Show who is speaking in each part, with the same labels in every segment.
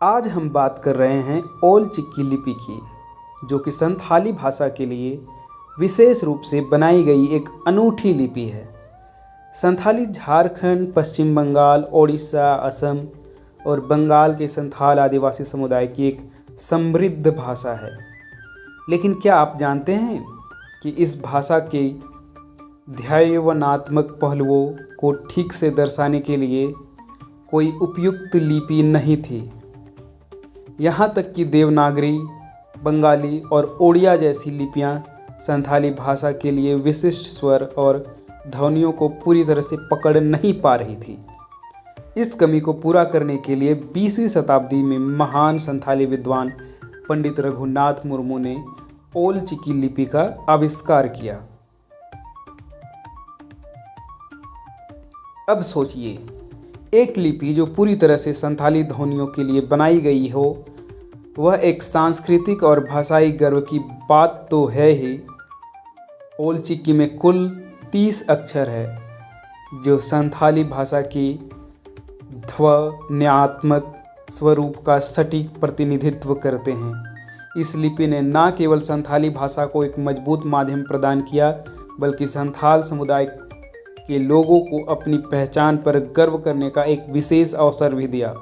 Speaker 1: आज हम बात कर रहे हैं ओल चिकी लिपि की, जो कि संथाली भाषा के लिए विशेष रूप से बनाई गई एक अनूठी लिपि है। संथाली झारखंड, पश्चिम बंगाल, ओडिशा, असम और बंगाल के संथाल आदिवासी समुदाय की एक समृद्ध भाषा है। लेकिन क्या आप जानते हैं कि इस भाषा के ध्यायवनात्मक पहलुओं को ठीक से दर्शाने के लिए कोई उपयुक्त लिपि नहीं थी। यहाँ तक कि देवनागरी, बंगाली और ओडिया जैसी लिपियाँ संथाली भाषा के लिए विशिष्ट स्वर और ध्वनियों को पूरी तरह से पकड़ नहीं पा रही थी। इस कमी को पूरा करने के लिए 20वीं शताब्दी में महान संथाली विद्वान पंडित रघुनाथ मुर्मू ने ओल चिकी लिपि का आविष्कार किया। अब सोचिए, एक लिपि जो पूरी तरह से संथाली ध्वनियों के लिए बनाई गई हो, वह एक सांस्कृतिक और भाषाई गर्व की बात तो है ही। ओल चिकी में कुल 30 अक्षर है, जो संथाली भाषा की ध्वन्यात्मक स्वरूप का सटीक प्रतिनिधित्व करते हैं। इस लिपि ने न केवल संथाली भाषा को एक मजबूत माध्यम प्रदान किया, बल्कि संथाल समुदाय के लोगों को अपनी पहचान पर गर्व करने का एक विशेष अवसर भी दिया।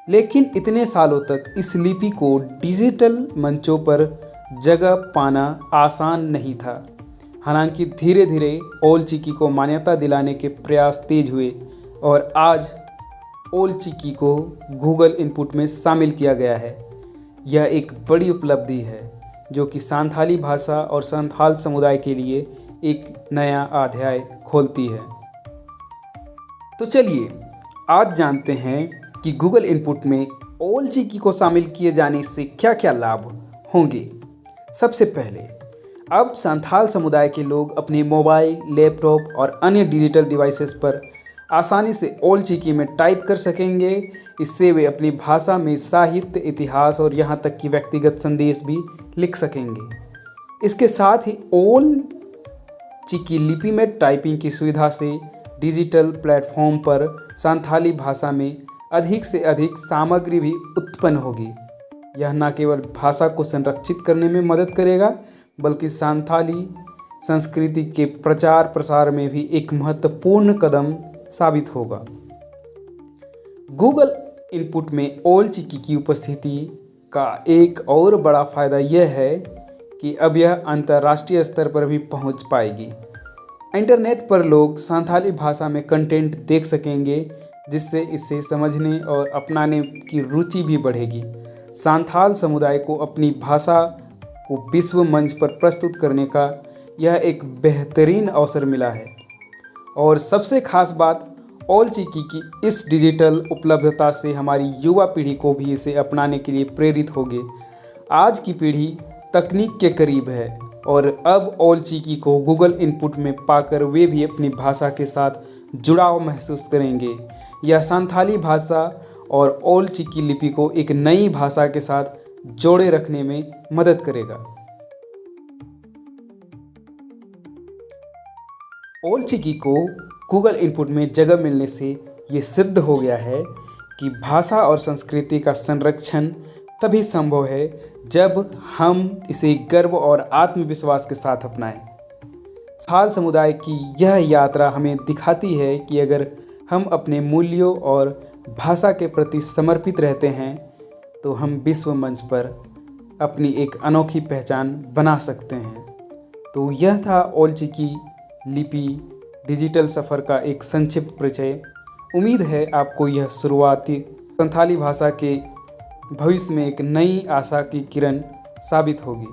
Speaker 1: लेकिन इतने सालों तक इस लिपि को डिजिटल मंचों पर जगह पाना आसान नहीं था। हालांकि धीरे धीरे ओल चिकी को मान्यता दिलाने के प्रयास तेज हुए और आज ओल चिकी को गूगल इनपुट में शामिल किया गया है। यह एक बड़ी उपलब्धि है, जो कि संथाली भाषा और संथाल समुदाय के लिए एक नया अध्याय खोलती है। तो चलिए आज जानते हैं कि गूगल इनपुट में ओल चिकी को शामिल किए जाने से क्या क्या लाभ होंगे। सबसे पहले, अब संथाल समुदाय के लोग अपने मोबाइल, लैपटॉप और अन्य डिजिटल डिवाइसेस पर आसानी से ओल चिकी में टाइप कर सकेंगे। इससे वे अपनी भाषा में साहित्य, इतिहास और यहाँ तक कि व्यक्तिगत संदेश भी लिख सकेंगे। इसके साथ ही ओल चिकी लिपि में टाइपिंग की सुविधा से डिजिटल प्लेटफॉर्म पर संथाली भाषा में अधिक से अधिक सामग्री भी उत्पन्न होगी। यह न केवल भाषा को संरक्षित करने में मदद करेगा, बल्कि संथाली संस्कृति के प्रचार प्रसार में भी एक महत्वपूर्ण कदम साबित होगा। गूगल इनपुट में ओल चिकी की उपस्थिति का एक और बड़ा फायदा यह है कि अब यह अंतर्राष्ट्रीय स्तर पर भी पहुंच पाएगी। इंटरनेट पर लोग संथाली भाषा में कंटेंट देख सकेंगे, जिससे इसे समझने और अपनाने की रुचि भी बढ़ेगी। संथाल समुदाय को अपनी भाषा को विश्व मंच पर प्रस्तुत करने का यह एक बेहतरीन अवसर मिला है। और सबसे खास बात, ओल चिकी की इस डिजिटल उपलब्धता से हमारी युवा पीढ़ी को भी इसे अपनाने के लिए प्रेरित होगी। आज की पीढ़ी तकनीक के करीब है और अब ओल चिकी को गूगल इनपुट में पाकर वे भी अपनी भाषा के साथ जुड़ाव महसूस करेंगे। यह संथाली भाषा और ओल चिकी लिपि को एक नई भाषा के साथ जोड़े रखने में मदद करेगा। ओल चिकी को गूगल इनपुट में जगह मिलने से ये सिद्ध हो गया है कि भाषा और संस्कृति का संरक्षण तभी संभव है जब हम इसे गर्व और आत्मविश्वास के साथ अपनाएं। संथाल समुदाय की यह यात्रा हमें दिखाती है कि अगर हम अपने मूल्यों और भाषा के प्रति समर्पित रहते हैं, तो हम विश्व मंच पर अपनी एक अनोखी पहचान बना सकते हैं। तो यह था ओल चिकी लिपि डिजिटल सफ़र का एक संक्षिप्त परिचय। उम्मीद है आपको यह शुरुआती संथाली भाषा के भविष्य में एक नई आशा की किरण साबित होगी।